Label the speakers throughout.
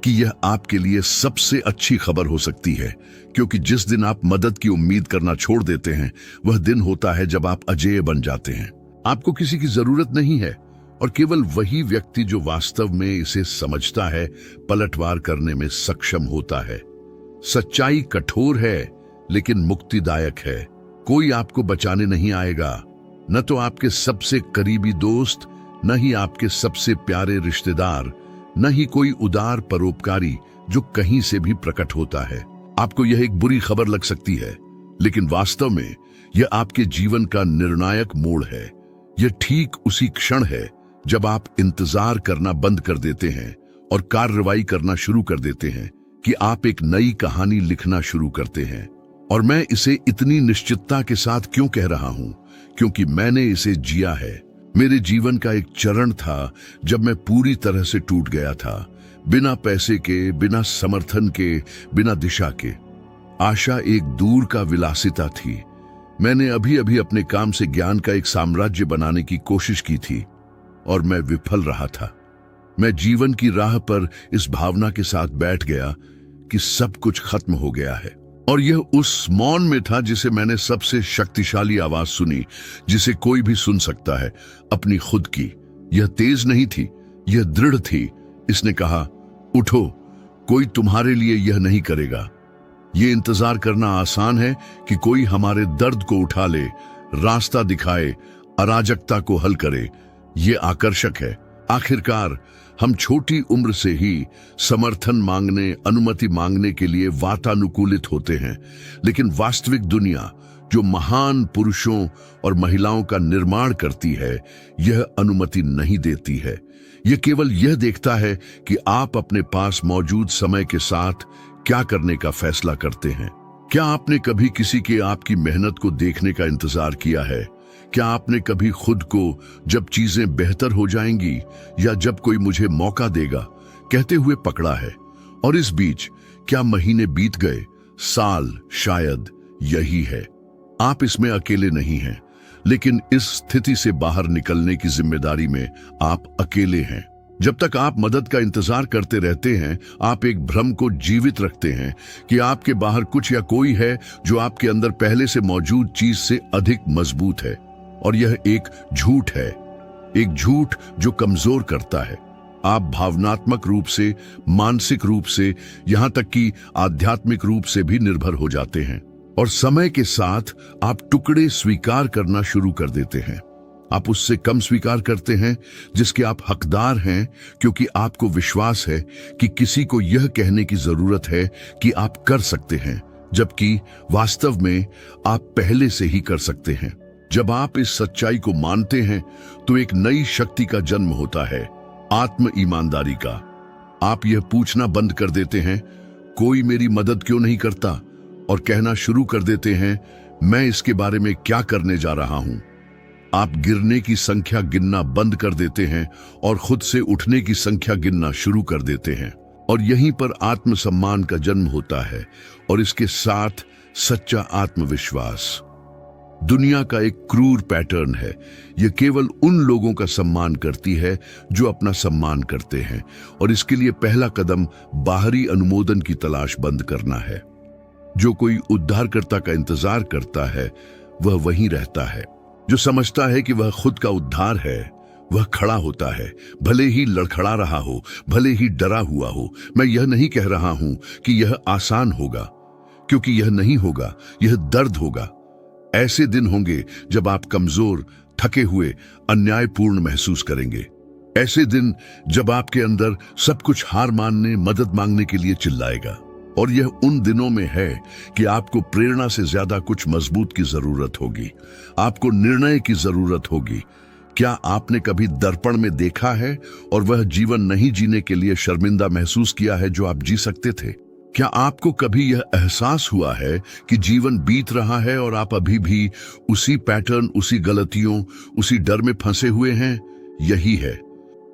Speaker 1: कि यह आपके लिए सबसे अच्छी खबर हो सकती है, क्योंकि जिस दिन आप मदद की उम्मीद करना छोड़ देते हैं वह दिन होता है जब आप अजेय बन जाते हैं। आपको किसी की जरूरत नहीं है और केवल वही व्यक्ति जो वास्तव में इसे समझता है पलटवार करने में सक्षम होता है। सच्चाई कठोर है लेकिन मुक्तिदायक है। कोई आपको बचाने नहीं आएगा, न तो आपके सबसे करीबी दोस्त, न ही आपके सबसे प्यारे रिश्तेदार, न ही कोई उदार परोपकारी जो कहीं से भी प्रकट होता है। आपको यह एक बुरी खबर लग सकती है, लेकिन वास्तव में यह आपके जीवन का निर्णायक मोड़ है। यह ठीक उसी क्षण है जब आप इंतजार करना बंद कर देते हैं और कार्रवाई करना शुरू कर देते हैं कि आप एक नई कहानी लिखना शुरू करते हैं। और मैं इसे इतनी निश्चितता के साथ क्यों कह रहा हूं? क्योंकि मैंने इसे जिया है। मेरे जीवन का एक चरण था जब मैं पूरी तरह से टूट गया था, बिना पैसे के, बिना समर्थन के, बिना दिशा के। आशा एक दूर का विलासिता थी। मैंने अभी अभी अपने काम से ज्ञान का एक साम्राज्य बनाने की कोशिश की थी और मैं विफल रहा था। मैं जीवन की राह पर इस भावना के साथ बैठ गया कि सब कुछ खत्म हो गया है। और यह उस मौन में था जिसे मैंने सबसे शक्तिशाली आवाज सुनी, जिसे कोई भी सुन सकता है, अपनी खुद की। यह तेज नहीं थी, यह दृढ़ थी। इसने कहा, उठो, कोई तुम्हारे लिए यह नहीं करेगा। यह इंतजार करना आसान है कि कोई हमारे दर्द को उठा ले, रास्ता दिखाए, अराजकता को हल करे। यह आकर्षक है। आखिरकार हम छोटी उम्र से ही समर्थन मांगने, अनुमति मांगने के लिए वातानुकूलित होते हैं, लेकिन वास्तविक दुनिया जो महान पुरुषों और महिलाओं का निर्माण करती है, यह अनुमति नहीं देती है। यह केवल यह देखता है कि आप अपने पास मौजूद समय के साथ क्या करने का फैसला करते हैं। क्या आपने कभी किसी के आपकी मेहनत को देखने का इंतजार किया है? क्या आपने कभी खुद को जब चीजें बेहतर हो जाएंगी या जब कोई मुझे मौका देगा कहते हुए पकड़ा है? और इस बीच क्या महीने बीत गए, साल, शायद यही है। आप इसमें अकेले नहीं हैं, लेकिन इस स्थिति से बाहर निकलने की जिम्मेदारी में आप अकेले हैं। जब तक आप मदद का इंतजार करते रहते हैं, आप एक भ्रम को जीवित रखते हैं कि आपके बाहर कुछ या कोई है जो आपके अंदर पहले से मौजूद चीज से अधिक मजबूत है। और यह एक झूठ है, एक झूठ जो कमजोर करता है। आप भावनात्मक रूप से, मानसिक रूप से, यहां तक कि आध्यात्मिक रूप से भी निर्भर हो जाते हैं। और समय के साथ आप टुकड़े स्वीकार करना शुरू कर देते हैं। आप उससे कम स्वीकार करते हैं जिसके आप हकदार हैं, क्योंकि आपको विश्वास है कि किसी को यह कहने की जरूरत है कि आप कर सकते हैं, जबकि वास्तव में आप पहले से ही कर सकते हैं। जब आप इस सच्चाई को मानते हैं तो एक नई शक्ति का जन्म होता है, आत्म ईमानदारी का। आप यह पूछना बंद कर देते हैं, कोई मेरी मदद क्यों नहीं करता, और कहना शुरू कर देते हैं, मैं इसके बारे में क्या करने जा रहा हूं। आप गिरने की संख्या गिनना बंद कर देते हैं और खुद से उठने की संख्या गिनना शुरू कर देते हैं। और यहीं पर आत्मसम्मान का जन्म होता है और इसके साथ सच्चा आत्मविश्वास। दुनिया का एक क्रूर पैटर्न है, यह केवल उन लोगों का सम्मान करती है जो अपना सम्मान करते हैं, और इसके लिए पहला कदम बाहरी अनुमोदन की तलाश बंद करना है। जो कोई उद्धारकर्ता का इंतजार करता है वह वहीं रहता है। जो समझता है कि वह खुद का उद्धार है वह खड़ा होता है, भले ही लड़खड़ा रहा हो, भले ही डरा हुआ हो। मैं यह नहीं कह रहा हूं कि यह आसान होगा, क्योंकि यह नहीं होगा, यह दर्द होगा। ऐसे दिन होंगे जब आप कमजोर, थके हुए, अन्यायपूर्ण महसूस करेंगे। ऐसे दिन जब आपके अंदर सब कुछ हार मानने, मदद मांगने के लिए चिल्लाएगा। और यह उन दिनों में है कि आपको प्रेरणा से ज्यादा कुछ मजबूत की जरूरत होगी। आपको निर्णय की जरूरत होगी। क्या आपने कभी दर्पण में देखा है और वह जीवन नहीं जीने के लिए शर्मिंदा महसूस किया है जो आप जी सकते थे? क्या आपको कभी यह एहसास हुआ है कि जीवन बीत रहा है और आप अभी भी उसी पैटर्न, उसी गलतियों, उसी डर में फंसे हुए हैं? यही है,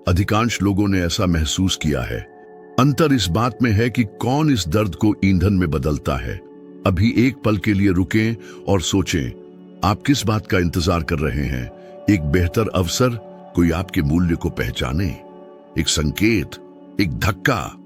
Speaker 1: अधिकांश लोगों ने ऐसा महसूस किया है। अंतर इस बात में है कि कौन इस दर्द को ईंधन में बदलता है। अभी एक पल के लिए रुकें और सोचें, आप किस बात का इंतजार कर रहे हैं? एक बेहतर अवसर, कोई आपके मूल्य को पहचाने, एक संकेत, एक धक्का,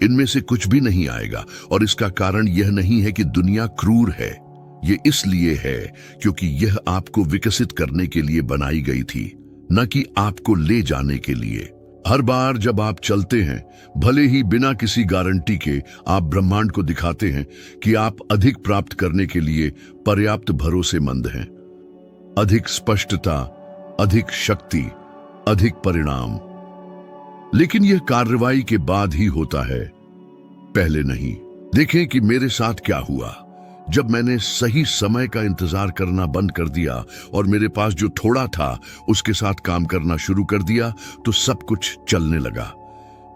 Speaker 1: इनमें से कुछ भी नहीं आएगा। और इसका कारण यह नहीं है कि दुनिया क्रूर है, ये इसलिए है क्योंकि यह आपको विकसित करने के लिए बनाई गई थी, न कि आपको ले जाने के लिए। हर बार जब आप चलते हैं, भले ही बिना किसी गारंटी के, आप ब्रह्मांड को दिखाते हैं कि आप अधिक प्राप्त करने के लिए पर्याप्त भरोसेमंद हैं। अधिक स्पष्टता, अधिक शक्ति, अधिक परिणाम। लेकिन यह कार्रवाई के बाद ही होता है, पहले नहीं। देखें कि मेरे साथ क्या हुआ। जब मैंने सही समय का इंतजार करना बंद कर दिया और मेरे पास जो थोड़ा था उसके साथ काम करना शुरू कर दिया, तो सब कुछ चलने लगा,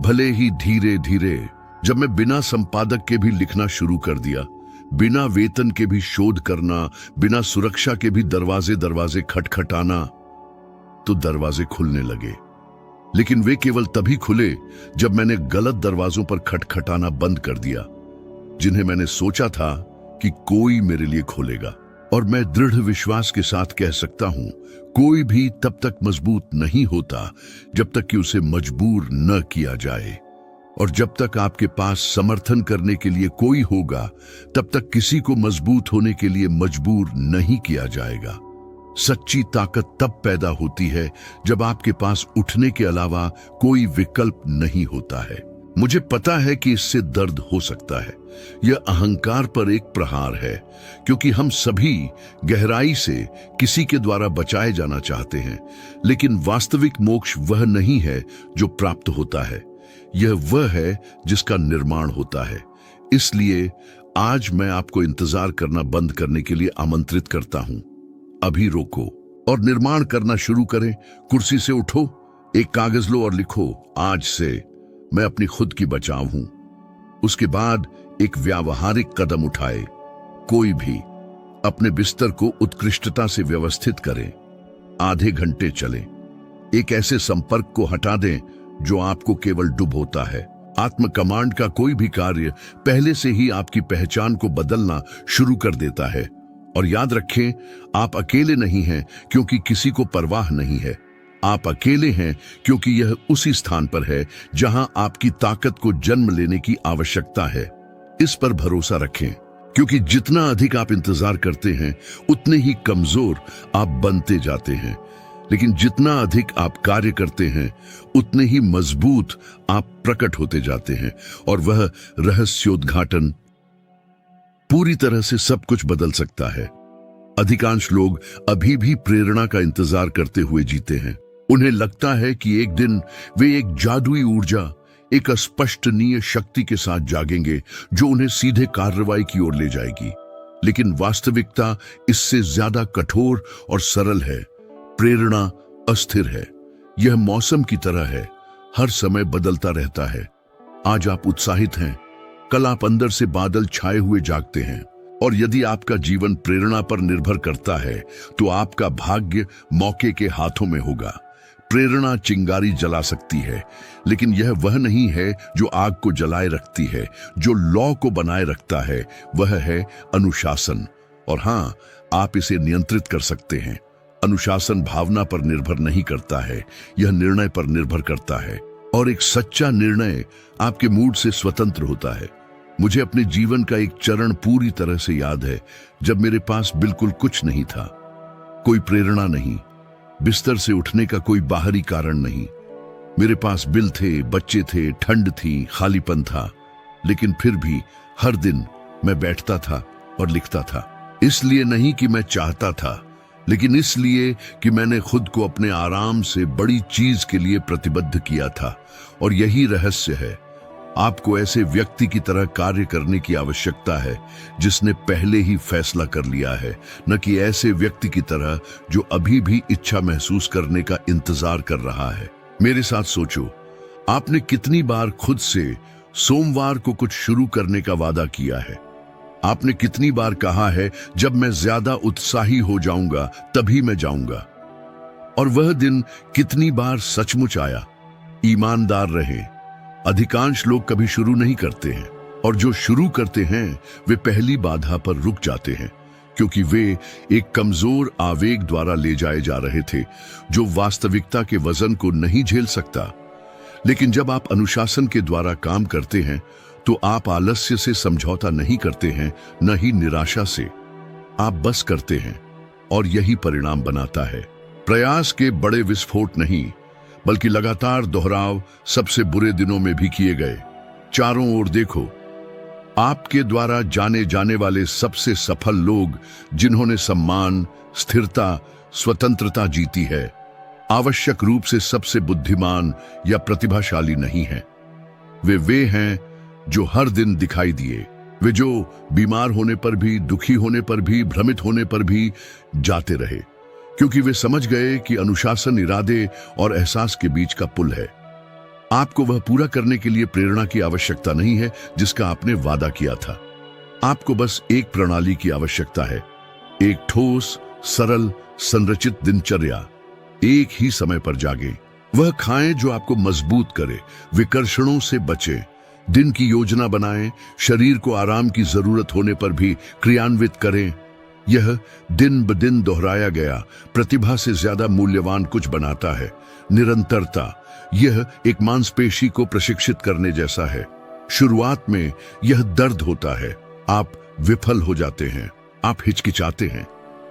Speaker 1: भले ही धीरे धीरे। जब मैं बिना संपादक के भी लिखना शुरू कर दिया, बिना वेतन के भी शोध करना, बिना सुरक्षा के भी दरवाजे खटखटाना, तो दरवाजे खुलने लगे। लेकिन वे केवल तभी खुले जब मैंने गलत दरवाजों पर खटखटाना बंद कर दिया, जिन्हें मैंने सोचा था कि कोई मेरे लिए खोलेगा। और मैं दृढ़ विश्वास के साथ कह सकता हूं, कोई भी तब तक मजबूत नहीं होता जब तक कि उसे मजबूर न किया जाए। और जब तक आपके पास समर्थन करने के लिए कोई होगा, तब तक किसी को मजबूत होने के लिए मजबूर नहीं किया जाएगा। सच्ची ताकत तब पैदा होती है जब आपके पास उठने के अलावा कोई विकल्प नहीं होता है। मुझे पता है कि इससे दर्द हो सकता है, यह अहंकार पर एक प्रहार है, क्योंकि हम सभी गहराई से किसी के द्वारा बचाए जाना चाहते हैं। लेकिन वास्तविक मोक्ष वह नहीं है जो प्राप्त होता है, यह वह है जिसका निर्माण होता है। इसलिए आज मैं आपको इंतजार करना बंद करने के लिए आमंत्रित करता हूं। अभी रोको और निर्माण करना शुरू करें। कुर्सी से उठो, एक कागज लो और लिखो, आज से मैं अपनी खुद की बचाव हूं। उसके बाद एक व्यावहारिक कदम उठाए। कोई भी अपने बिस्तर को उत्कृष्टता से व्यवस्थित करें। आधे घंटे चलें। एक ऐसे संपर्क को हटा दें जो आपको केवल डुबोता है। आत्म कमांड का कोई भी कार्य पहले से ही आपकी पहचान को बदलना शुरू कर देता है। और याद रखें, आप अकेले नहीं हैं क्योंकि किसी को परवाह नहीं है। आप अकेले हैं क्योंकि यह उसी स्थान पर है जहां आपकी ताकत को जन्म लेने की आवश्यकता है। इस पर भरोसा रखें, क्योंकि जितना अधिक आप इंतजार करते हैं, उतने ही कमजोर आप बनते जाते हैं। लेकिन जितना अधिक आप कार्य करते हैं, उतने ही मजबूत आप प्रकट होते जाते हैं। और वह रहस्योद्घाटन पूरी तरह से सब कुछ बदल सकता है। अधिकांश लोग अभी भी प्रेरणा का इंतजार करते हुए जीते हैं। उन्हें लगता है कि एक दिन वे एक जादुई ऊर्जा, एक अस्पष्टनीय शक्ति के साथ जागेंगे जो उन्हें सीधे कार्रवाई की ओर ले जाएगी। लेकिन वास्तविकता इससे ज्यादा कठोर और सरल है। प्रेरणा अस्थिर है। यह मौसम की तरह है, हर समय बदलता रहता है। आज आप उत्साहित हैं, कल आप अंदर से बादल छाए हुए जागते हैं। और यदि आपका जीवन प्रेरणा पर निर्भर करता है, तो आपका भाग्य मौके के हाथों में होगा। प्रेरणा चिंगारी जला सकती है, लेकिन यह वह नहीं है जो आग को जलाए रखती है। जो लौ को बनाए रखता है वह है अनुशासन। और हां, आप इसे नियंत्रित कर सकते हैं। अनुशासन भावना पर निर्भर नहीं करता है, यह निर्णय पर निर्भर करता है। और एक सच्चा निर्णय आपके मूड से स्वतंत्र होता है। मुझे अपने जीवन का एक चरण पूरी तरह से याद है, जब मेरे पास बिल्कुल कुछ नहीं था। कोई प्रेरणा नहीं, बिस्तर से उठने का कोई बाहरी कारण नहीं। मेरे पास बिल थे, बच्चे थे, ठंड थी, खालीपन था। लेकिन फिर भी हर दिन मैं बैठता था और लिखता था। इसलिए नहीं कि मैं चाहता था, लेकिन इसलिए कि मैंने खुद को अपने आराम से बड़ी चीज के लिए प्रतिबद्ध किया था। और यही रहस्य है। आपको ऐसे व्यक्ति की तरह कार्य करने की आवश्यकता है जिसने पहले ही फैसला कर लिया है, न कि ऐसे व्यक्ति की तरह जो अभी भी इच्छा महसूस करने का इंतजार कर रहा है। मेरे साथ सोचो, आपने कितनी बार खुद से सोमवार को कुछ शुरू करने का वादा किया है? आपने कितनी बार कहा है, जब मैं ज्यादा उत्साही हो जाऊंगा तभी मैं जाऊंगा? और वह दिन कितनी बार सचमुच आया? ईमानदार रहें, अधिकांश लोग कभी शुरू नहीं करते हैं, और जो शुरू करते हैं वे पहली बाधा पर रुक जाते हैं, क्योंकि वे एक कमजोर आवेग द्वारा ले जाए जा रहे थे जो वास्तविकता के वजन को नहीं झेल सकता। लेकिन जब आप अनुशासन के द्वारा काम करते हैं तो आप आलस्य से समझौता नहीं करते हैं, न ही निराशा से। आप बस करते हैं और यही परिणाम बनाता है। प्रयास के बड़े विस्फोट नहीं, बल्कि लगातार दोहराव सबसे बुरे दिनों में भी किए गए। चारों ओर देखो, आपके द्वारा जाने जाने वाले सबसे सफल लोग जिन्होंने सम्मान, स्थिरता, स्वतंत्रता जीती है, आवश्यक रूप से सबसे बुद्धिमान या प्रतिभाशाली नहीं हैं। वे हैं जो हर दिन दिखाई दिए, वे जो बीमार होने पर भी, दुखी होने पर भी, भ्रमित होने पर भी जाते रहे, क्योंकि वे समझ गए कि अनुशासन इरादे और एहसास के बीच का पुल है। आपको वह पूरा करने के लिए प्रेरणा की आवश्यकता नहीं है जिसका आपने वादा किया था। आपको बस एक प्रणाली की आवश्यकता है, एक ठोस, सरल, संरचित दिनचर्या। एक ही समय पर जागें, वह खाएं जो आपको मजबूत करे, विकर्षणों से बचें, दिन की योजना बनाएं, शरीर को आराम की जरूरत होने पर भी क्रियान्वित करें। यह दिन ब दिन दोहराया गया प्रतिभा से ज्यादा मूल्यवान कुछ बनाता है। निरंतरता, यह एक मांसपेशी को प्रशिक्षित करने जैसा है। शुरुआत में यह दर्द होता है, आप विफल हो जाते हैं, आप हिचकिचाते हैं,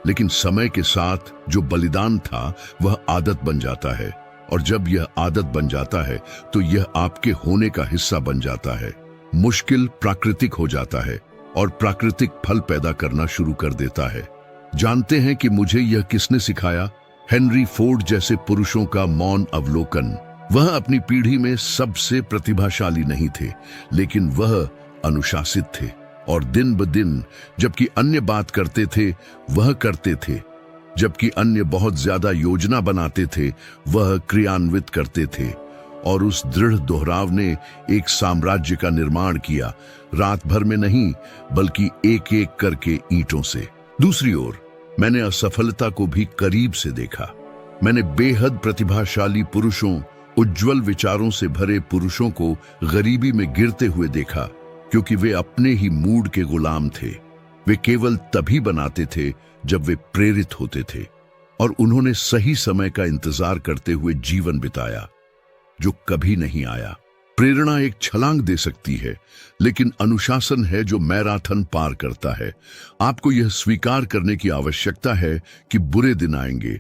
Speaker 1: लेकिन समय के साथ जो बलिदान था वह आदत बन जाता है, और जब यह आदत बन जाता है तो यह आपके होने का हिस्सा बन जाता है। मुश्किल प्राकृतिक हो जाता है और प्राकृतिक फल पैदा करना शुरू कर देता है। जानते हैं कि मुझे यह किसने सिखाया? हेनरी फोर्ड जैसे पुरुषों का मौन अवलोकन। वह अपनी पीढ़ी में सबसे प्रतिभाशाली नहीं थे, लेकिन वह अनुशासित थे, और दिन ब दिन जबकि अन्य बात करते थे वह करते थे, जबकि अन्य बहुत ज्यादा योजना बनाते थे वह क्रियान्वित करते थे। और उस दृढ़ दोहराव ने एक साम्राज्य का निर्माण किया, रात भर में नहीं बल्कि एक एक करके ईंटों से। दूसरी ओर मैंने असफलता को भी करीब से देखा। मैंने बेहद प्रतिभाशाली पुरुषों, उज्जवल विचारों से भरे पुरुषों को गरीबी में गिरते हुए देखा, क्योंकि वे अपने ही मूड के गुलाम थे। वे केवल तभी बनाते थे जब वे प्रेरित होते थे, और उन्होंने सही समय का इंतजार करते हुए जीवन बिताया जो कभी नहीं आया। प्रेरणा एक छलांग दे सकती है, लेकिन अनुशासन है जो मैराथन पार करता है। आपको यह स्वीकार करने की आवश्यकता है कि बुरे दिन आएंगे,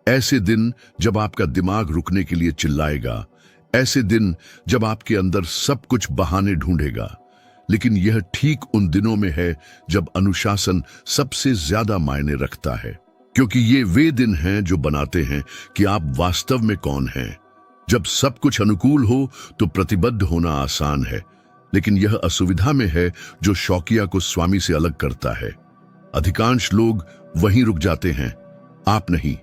Speaker 1: ऐसे दिन जब आपका दिमाग रुकने के लिए चिल्लाएगा, ऐसे दिन जब आपके अंदर सब कुछ बहाने ढूंढेगा। लेकिन यह ठीक उन दिनों में है जब अनुशासन सबसे ज्यादा मायने रखता है, क्योंकि ये वे दिन हैं जो बनाते हैं कि आप वास्तव में कौन हैं। जब सब कुछ अनुकूल हो तो प्रतिबद्ध होना आसान है, लेकिन यह असुविधा में है जो शौकिया को स्वामी से अलग करता है। अधिकांश लोग वहीं रुक जाते हैं, आप नहीं,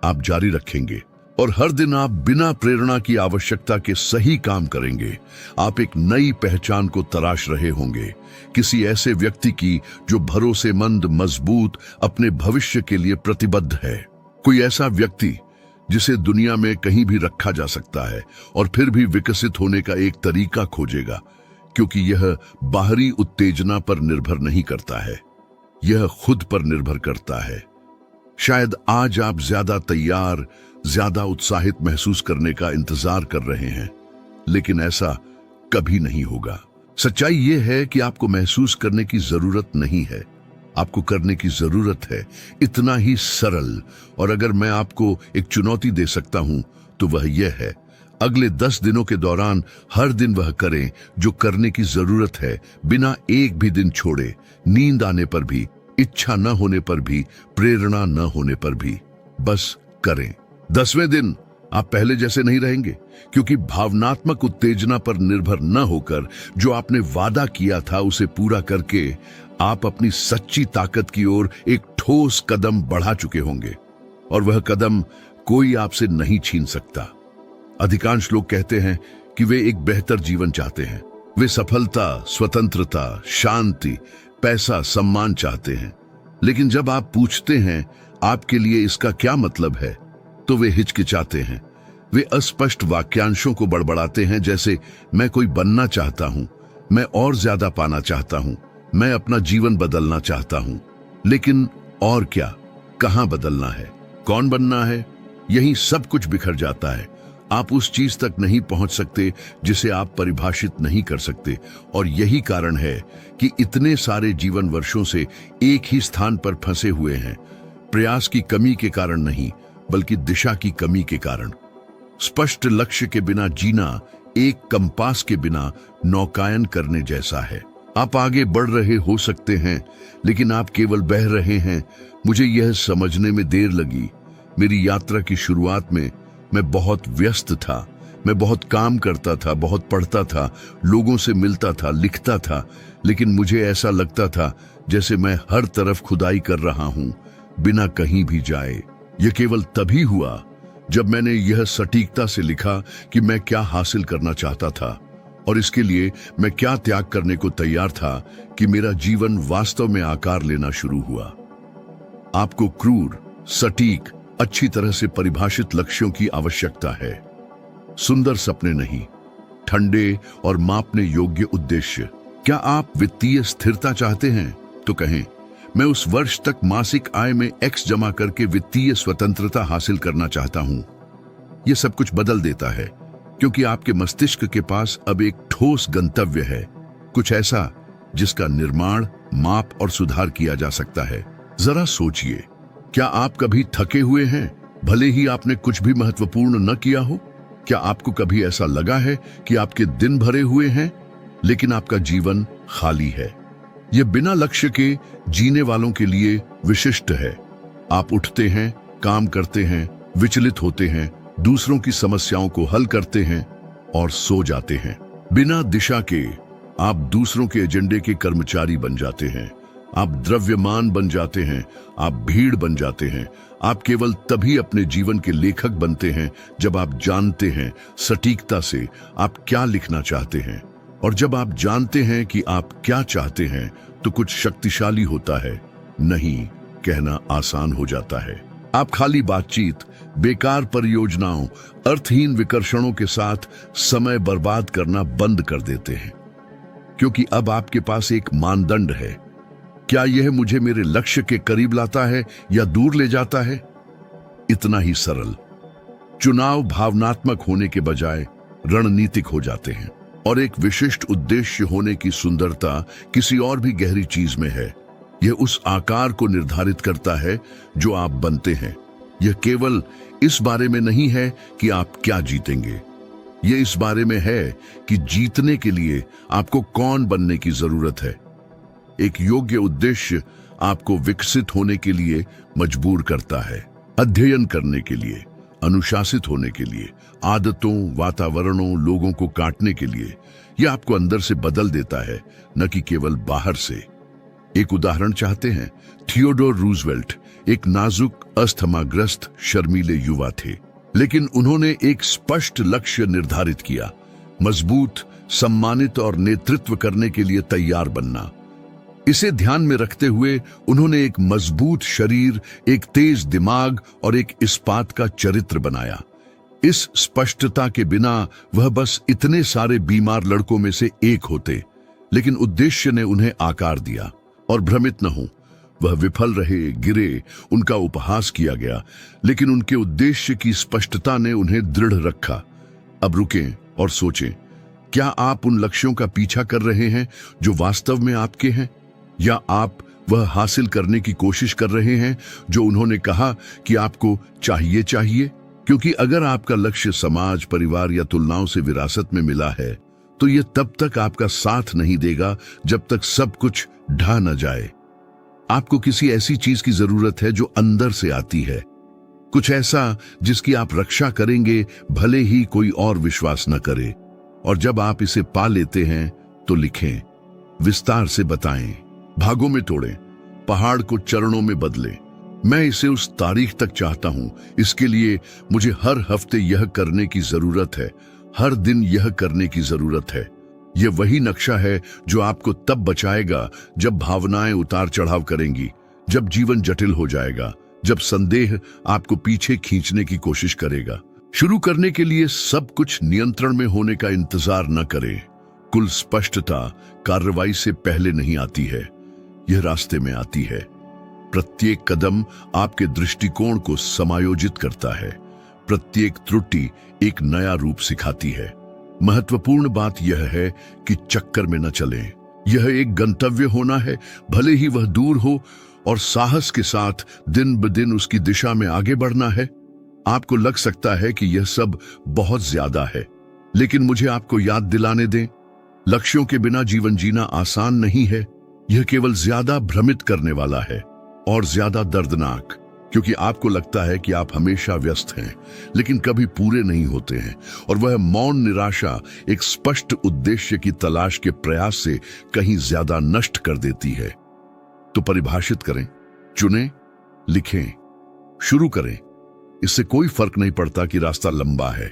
Speaker 1: आप जारी रखेंगे, और हर दिन आप बिना प्रेरणा की आवश्यकता के सही काम करेंगे। आप एक नई पहचान को तलाश रहे होंगे, किसी ऐसे व्यक्ति की जो भरोसेमंद, मजबूत, अपने भविष्य के लिए प्रतिबद्ध है। कोई ऐसा व्यक्ति जिसे दुनिया में कहीं भी रखा जा सकता है और फिर भी विकसित होने का एक तरीका खोजेगा, क्योंकि यह बाहरी उत्तेजना पर निर्भर नहीं करता है, यह खुद पर निर्भर करता है। शायद आज आप ज्यादा तैयार, ज्यादा उत्साहित महसूस करने का इंतजार कर रहे हैं, लेकिन ऐसा कभी नहीं होगा। सच्चाई यह है कि आपको महसूस करने की जरूरत नहीं है, आपको करने की जरूरत है, इतना ही सरल। और अगर मैं आपको एक चुनौती दे सकता हूं तो वह यह है, अगले 10 दिनों के दौरान हर दिन वह करें जो करने की जरूरत है, बिना एक भी दिन छोड़े, नींद आने पर भी, इच्छा न होने पर भी, प्रेरणा न होने पर भी, बस करें। 10वें दिन आप पहले जैसे नहीं रहेंगे, क्योंकि भावनात्मक उत्तेजना पर निर्भर न होकर जो आपने वादा किया था उसे पूरा करके आप अपनी सच्ची ताकत की ओर एक ठोस कदम बढ़ा चुके होंगे, और वह कदम कोई आपसे नहीं छीन सकता। अधिकांश लोग कहते हैं कि वे एक बेहतर जीवन चाहते हैं, वे सफलता, स्वतंत्रता, शांति, पैसा, सम्मान चाहते हैं, लेकिन जब आप पूछते हैं आपके लिए इसका क्या मतलब है, तो वे हिचकिचाते हैं। वे अस्पष्ट वाक्यांशों को बड़बड़ाते हैं, जैसे मैं कोई बनना चाहता हूं, मैं और ज्यादा पाना चाहता हूं, मैं अपना जीवन बदलना चाहता हूं। लेकिन और क्या, कहां बदलना है, कौन बनना है, यही सब कुछ बिखर जाता है। आप उस चीज तक नहीं पहुंच सकते जिसे आप परिभाषित नहीं कर सकते। और यही कारण है कि इतने सारे जीवन वर्षों से एक ही स्थान पर फंसे हुए हैं, प्रयास की कमी के कारण नहीं, बल्कि दिशा की कमी के कारण। स्पष्ट लक्ष्य के बिना जीना एक कंपास के बिना नौकायन करने जैसा है। आप आगे बढ़ रहे हो सकते हैं, लेकिन आप केवल बह रहे हैं। मुझे यह समझने में देर लगी। मेरी यात्रा की शुरुआत में मैं बहुत व्यस्त था। मैं बहुत काम करता था, बहुत पढ़ता था, लोगों से मिलता था, लिखता था, लेकिन मुझे ऐसा लगता था जैसे मैं हर तरफ खुदाई कर रहा हूं, बिना कहीं भी जाए। यह केवल तभी हुआ जब मैंने यह सटीकता से लिखा कि मैं क्या हासिल करना चाहता था और इसके लिए मैं क्या त्याग करने को तैयार था, कि मेरा जीवन वास्तव में आकार लेना शुरू हुआ। आपको क्रूर, सटीक, अच्छी तरह से परिभाषित लक्ष्यों की आवश्यकता है, सुंदर सपने नहीं, ठंडे और मापने योग्य उद्देश्य। क्या आप वित्तीय स्थिरता चाहते हैं? तो कहें, मैं उस वर्ष तक मासिक आय में X जमा करके वित्तीय स्वतंत्रता हासिल करना चाहता हूं। यह सब कुछ बदल देता है, क्योंकि आपके मस्तिष्क के पास अब एक ठोस गंतव्य है, कुछ ऐसा जिसका निर्माण, माप और सुधार किया जा सकता है। जरा सोचिए, क्या आप कभी थके हुए हैं, भले ही आपने कुछ भी महत्वपूर्ण न किया हो? क्या आपको कभी ऐसा लगा है कि आपके दिन भरे हुए हैं, लेकिन आपका जीवन खाली है? यह बिना लक्ष्य के जीने वालों के लिए विशिष्ट है। आप उठते हैं, काम करते हैं, विचलित होते हैं, दूसरों की समस्याओं को हल करते हैं और सो जाते हैं। बिना दिशा के आप दूसरों के एजेंडे के कर्मचारी बन जाते हैं। आप द्रव्यमान बन जाते हैं, आप भीड़ बन जाते हैं। आप केवल तभी अपने जीवन के लेखक बनते हैं जब आप जानते हैं सटीकता से आप क्या लिखना चाहते हैं। और जब आप जानते हैं कि आप क्या चाहते हैं, तो कुछ शक्तिशाली होता है, नहीं कहना आसान हो जाता है। आप खाली बातचीत, बेकार परियोजनाओं, अर्थहीन विकर्षणों के साथ समय बर्बाद करना बंद कर देते हैं, क्योंकि अब आपके पास एक मानदंड है। क्या यह मुझे मेरे लक्ष्य के करीब लाता है या दूर ले जाता है? इतना ही सरल। चुनाव भावनात्मक होने के बजाय रणनीतिक हो जाते हैं, और एक विशिष्ट उद्देश्य होने की सुंदरता किसी और भी गहरी चीज में है। यह उस आकार को निर्धारित करता है जो आप बनते हैं। यह केवल इस बारे में नहीं है कि आप क्या जीतेंगे, यह इस बारे में है कि जीतने के लिए आपको कौन बनने की जरूरत है। एक योग्य उद्देश्य आपको विकसित होने के लिए मजबूर करता है, अध्ययन करने के लिए, अनुशासित होने के लिए, आदतों, वातावरणों, लोगों को काटने के लिए। यह आपको अंदर से बदल देता है, न कि केवल बाहर से। एक उदाहरण चाहते हैं? थियोडोर रूजवेल्ट एक नाजुक, अस्थमाग्रस्त, शर्मीले युवा थे, लेकिन उन्होंने एक स्पष्ट लक्ष्य निर्धारित किया, मजबूत, सम्मानित और नेतृत्व करने के लिए तैयार बनना। इसे ध्यान में रखते हुए उन्होंने एक मजबूत शरीर, एक तेज दिमाग और एक इस्पात का चरित्र बनाया। इस स्पष्टता के बिना वह बस इतने सारे बीमार लड़कों में से एक होते, लेकिन उद्देश्य ने उन्हें आकार दिया। और भ्रमित न हो, वह विफल रहे, गिरे, उनका उपहास किया गया, लेकिन उनके उद्देश्य की स्पष्टता ने उन्हें दृढ़ रखा। अब रुकें और सोचें, क्या आप उन लक्ष्यों का पीछा कर रहे हैं जो वास्तव में आपके हैं, या आप वह हासिल करने की कोशिश कर रहे हैं जो उन्होंने कहा कि आपको चाहिए? क्योंकि अगर आपका लक्ष्य समाज, परिवार या तुलनाओं से विरासत में मिला है, तो यह तब तक आपका साथ नहीं देगा जब तक सब कुछ ढह न जाए। आपको किसी ऐसी चीज की जरूरत है जो अंदर से आती है, कुछ ऐसा जिसकी आप रक्षा करेंगे भले ही कोई और विश्वास न करे। और जब आप इसे पा लेते हैं तो लिखें, विस्तार से बताएं, भागों में तोड़ें, पहाड़ को चरणों में बदलें। मैं इसे उस तारीख तक चाहता हूं, इसके लिए मुझे हर हफ्ते यह करने की जरूरत है, हर दिन यह करने की जरूरत है। यह वही नक्शा है जो आपको तब बचाएगा जब भावनाएं उतार चढ़ाव करेंगी, जब जीवन जटिल हो जाएगा, जब संदेह आपको पीछे खींचने की कोशिश करेगा। शुरू करने के लिए सब कुछ नियंत्रण में होने का इंतजार न करें। कुल स्पष्टता कार्रवाई से पहले नहीं आती है, यह रास्ते में आती है। प्रत्येक कदम आपके दृष्टिकोण को समायोजित करता है, प्रत्येक त्रुटि एक नया रूप सिखाती है। महत्वपूर्ण बात यह है कि चक्कर में न चलें। यह एक गंतव्य होना है, भले ही वह दूर हो, और साहस के साथ दिन ब दिन उसकी दिशा में आगे बढ़ना है। आपको लग सकता है कि यह सब बहुत ज्यादा है, लेकिन मुझे आपको याद दिलाने दें, लक्ष्यों के बिना जीवन जीना आसान नहीं है। यह केवल ज्यादा भ्रमित करने वाला है और ज्यादा दर्दनाक, क्योंकि आपको लगता है कि आप हमेशा व्यस्त हैं, लेकिन कभी पूरे नहीं होते हैं, और वह मौन निराशा एक स्पष्ट उद्देश्य की तलाश के प्रयास से कहीं ज्यादा नष्ट कर देती है। तो परिभाषित करें, चुनें, लिखें, शुरू करें। इससे कोई फर्क नहीं पड़ता कि रास्ता लंबा है।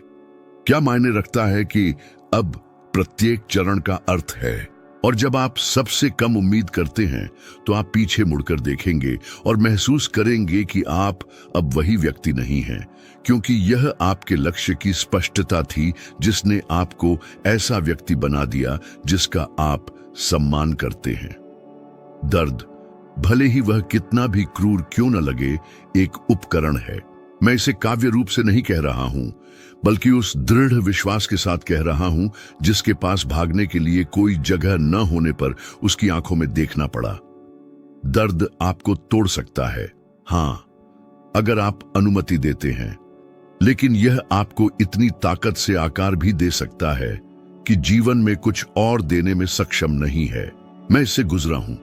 Speaker 1: क्या मायने रखता है कि अब प्रत्येक चरण का अर्थ है। और जब आप सबसे कम उम्मीद करते हैं तो आप पीछे मुड़कर देखेंगे और महसूस करेंगे कि आप अब वही व्यक्ति नहीं हैं, क्योंकि यह आपके लक्ष्य की स्पष्टता थी जिसने आपको ऐसा व्यक्ति बना दिया जिसका आप सम्मान करते हैं। दर्द, भले ही वह कितना भी क्रूर क्यों न लगे, एक उपकरण है। मैं इसे काव्य रूप से नहीं कह रहा हूं, बल्कि उस दृढ़ विश्वास के साथ कह रहा हूं जिसके पास भागने के लिए कोई जगह न होने पर उसकी आंखों में देखना पड़ा। दर्द आपको तोड़ सकता है, हां, अगर आप अनुमति देते हैं, लेकिन यह आपको इतनी ताकत से आकार भी दे सकता है कि जीवन में कुछ और देने में सक्षम नहीं है। मैं इससे गुजरा हूं।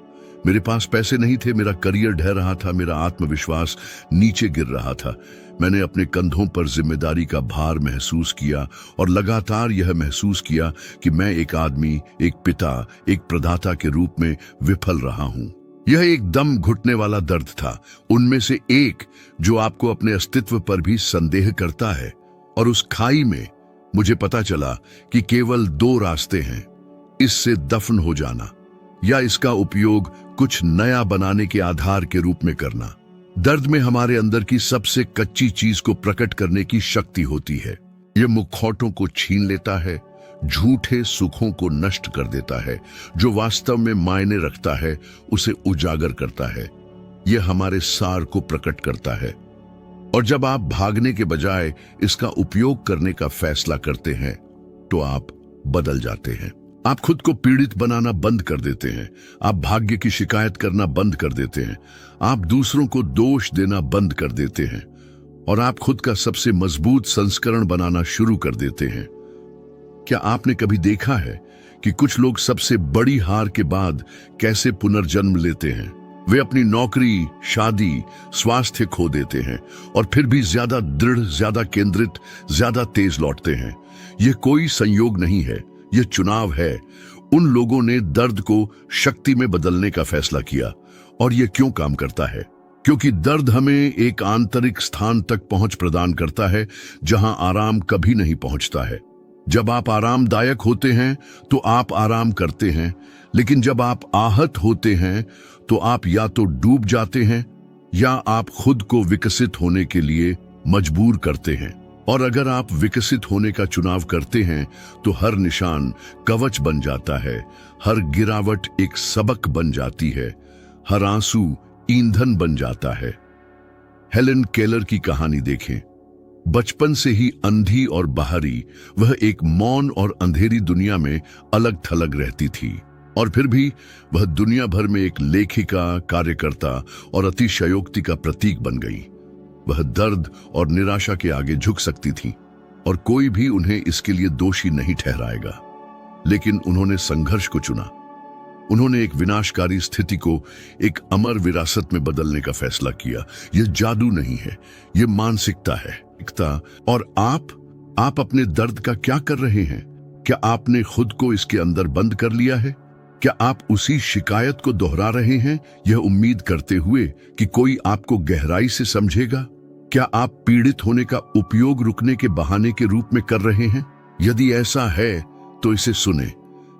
Speaker 1: मेरे पास पैसे नहीं थे, मेरा करियर ढह रहा था, मेरा आत्मविश्वास नीचे गिर रहा था। मैंने अपने कंधों पर जिम्मेदारी का भार महसूस किया और लगातार यह महसूस किया कि मैं एक आदमी, एक पिता, एक प्रदाता के रूप में विफल रहा हूं। यह एक दम घुटने वाला दर्द था, उनमें से एक जो आपको अपने अस्तित्व पर भी संदेह करता है। और उस खाई में मुझे पता चला कि केवल दो रास्ते हैं, इससे दफन हो जाना या इसका उपयोग कुछ नया बनाने के आधार के रूप में करना। दर्द में हमारे अंदर की सबसे कच्ची चीज को प्रकट करने की शक्ति होती है। यह मुखौटों को छीन लेता है, झूठे सुखों को नष्ट कर देता है, जो वास्तव में मायने रखता है उसे उजागर करता है। यह हमारे सार को प्रकट करता है। और जब आप भागने के बजाय इसका उपयोग करने का फैसला करते हैं तो आप बदल जाते हैं। आप खुद को पीड़ित बनाना बंद कर देते हैं, आप भाग्य की शिकायत करना बंद कर देते हैं, आप दूसरों को दोष देना बंद कर देते हैं, और आप खुद का सबसे मजबूत संस्करण बनाना शुरू कर देते हैं। क्या आपने कभी देखा है कि कुछ लोग सबसे बड़ी हार के बाद कैसे पुनर्जन्म लेते हैं? वे अपनी नौकरी, शादी, स्वास्थ्य खो देते हैं और फिर भी ज्यादा दृढ़, ज्यादा केंद्रित, ज्यादा तेज लौटते हैं। यह कोई संयोग नहीं है, यह चुनाव है। उन लोगों ने दर्द को शक्ति में बदलने का फैसला किया। और यह क्यों काम करता है? क्योंकि दर्द हमें एक आंतरिक स्थान तक पहुंच प्रदान करता है जहां आराम कभी नहीं पहुंचता है। जब आप आरामदायक होते हैं तो आप आराम करते हैं, लेकिन जब आप आहत होते हैं तो आप या तो डूब जाते हैं या आप खुद को विकसित होने के लिए मजबूर करते हैं। और अगर आप विकसित होने का चुनाव करते हैं तो हर निशान कवच बन जाता है, हर गिरावट एक सबक बन जाती है, हर आंसू ईंधन बन जाता है। हेलेन केलर की कहानी देखें। बचपन से ही अंधी और बाहरी, वह एक मौन और अंधेरी दुनिया में अलग थलग रहती थी, और फिर भी वह दुनिया भर में एक लेखिका, कार्यकर्ता और अतिशयोक्ति का प्रतीक बन गई। वह दर्द और निराशा के आगे झुक सकती थी और कोई भी उन्हें इसके लिए दोषी नहीं ठहराएगा। लेकिन उन्होंने संघर्ष को चुना। उन्होंने एक विनाशकारी स्थिति को एक अमर विरासत में बदलने का फैसला किया। यह जादू नहीं है, यह मानसिकता है। और आप अपने दर्द का क्या कर रहे हैं? क्या आपने खुद को इसके अंदर बंद कर लिया है? क्या आप उसी शिकायत को दोहरा रहे हैं, यह उम्मीद करते हुए कि कोई आपको गहराई से समझेगा? क्या आप पीड़ित होने का उपयोग रुकने के बहाने के रूप में कर रहे हैं? यदि ऐसा है तो इसे सुने।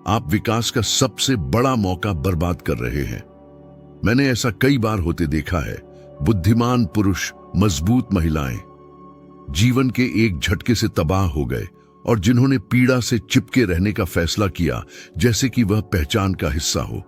Speaker 1: आप विकास का सबसे बड़ा मौका बर्बाद कर रहे हैं। मैंने ऐसा कई बार होते देखा है। बुद्धिमान पुरुष, मजबूत महिलाएं जीवन के एक झटके से तबाह हो गए, और जिन्होंने पीड़ा से चिपके रहने का फैसला किया जैसे कि वह पहचान का हिस्सा हो,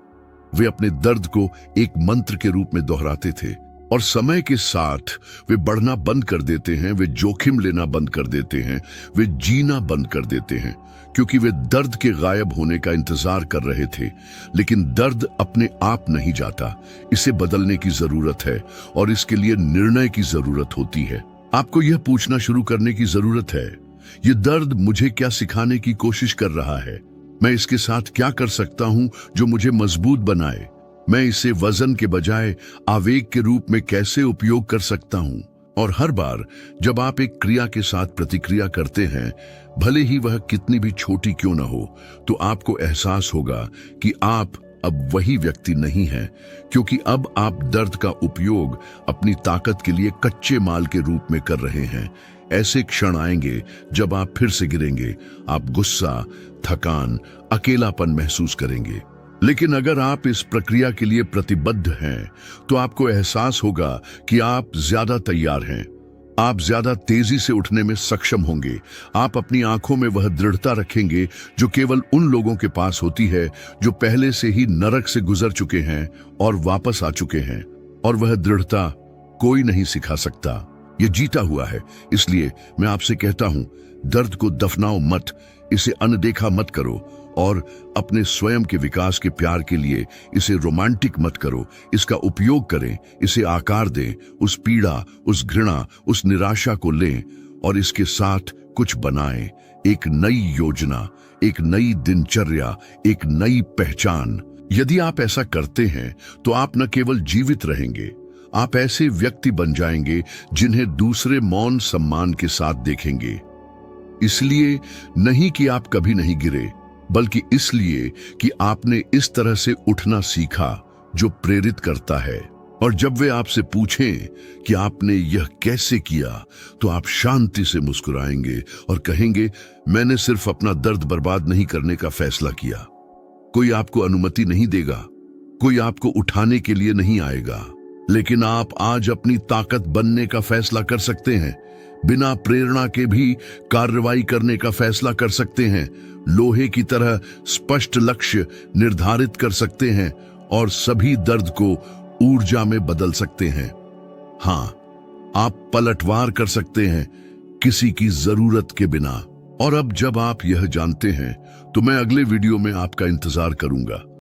Speaker 1: वे अपने दर्द को एक मंत्र के रूप में दोहराते थे। और समय के साथ वे बढ़ना बंद कर देते हैं, वे जोखिम लेना बंद कर देते हैं, वे जीना बंद कर देते हैं, क्योंकि वे दर्द के गायब होने का इंतजार कर रहे थे। लेकिन दर्द अपने आप नहीं जाता, इसे बदलने की जरूरत है और इसके लिए निर्णय की जरूरत होती है। आपको यह पूछना शुरू करने की जरूरत है, ये दर्द मुझे क्या सिखाने की कोशिश कर रहा है? मैं इसके साथ क्या कर सकता हूं जो मुझे मजबूत बनाए? मैं इसे वजन के बजाय आवेग के रूप में कैसे उपयोग कर सकता हूं? और हर बार जब आप एक क्रिया के साथ प्रतिक्रिया करते हैं, भले ही वह कितनी भी छोटी क्यों न हो, तो आपको एहसास होगा कि आप अब वही व्यक्ति नहीं हैं, क्योंकि अब आप दर्द का उपयोग अपनी ताकत के लिए कच्चे माल के रूप में कर रहे हैं। ऐसे क्षण आएंगे जब आप फिर से गिरेंगे, आप गुस्सा, थकान, अकेलापन महसूस करेंगे। लेकिन अगर आप इस प्रक्रिया के लिए प्रतिबद्ध हैं, तो आपको एहसास होगा कि आप ज्यादा तैयार हैं। आप ज्यादा तेजी से उठने में सक्षम होंगे। आप अपनी आंखों में वह दृढ़ता रखेंगे जो केवल उन लोगों के पास होती है जो पहले से ही नरक से गुजर चुके हैं और वापस आ चुके हैं। और वह दृढ़ता कोई नहीं सिखा सकता, यह जीता हुआ है। इसलिए मैं आपसे कहता हूं, दर्द को दफनाओ मत, इसे अनदेखा मत करो और अपने स्वयं के विकास के प्यार के लिए इसे रोमांटिक मत करो। इसका उपयोग करें, इसे आकार दें, उस पीड़ा, उस घृणा, उस निराशा को लें और इसके साथ कुछ बनाएं। एक नई योजना, एक नई दिनचर्या, एक नई पहचान। यदि आप ऐसा करते हैं तो आप न केवल जीवित रहेंगे, आप ऐसे व्यक्ति बन जाएंगे जिन्हें दूसरे मौन सम्मान के साथ देखेंगे। इसलिए नहीं कि आप कभी नहीं गिरे, बल्कि इसलिए कि आपने इस तरह से उठना सीखा जो प्रेरित करता है। और जब वे आपसे पूछें कि आपने यह कैसे किया, तो आप शांति से मुस्कुराएंगे और कहेंगे, मैंने सिर्फ अपना दर्द बर्बाद नहीं करने का फैसला किया। कोई आपको अनुमति नहीं देगा, कोई आपको उठाने के लिए नहीं आएगा, लेकिन आप आज अपनी ताकत बनने का फैसला कर सकते हैं। बिना प्रेरणा के भी कार्रवाई करने का फैसला कर सकते हैं, लोहे की तरह स्पष्ट लक्ष्य निर्धारित कर सकते हैं और सभी दर्द को ऊर्जा में बदल सकते हैं। हां, आप पलटवार कर सकते हैं, किसी की जरूरत के बिना। और अब जब आप यह जानते हैं, तो मैं अगले वीडियो में आपका इंतजार करूंगा।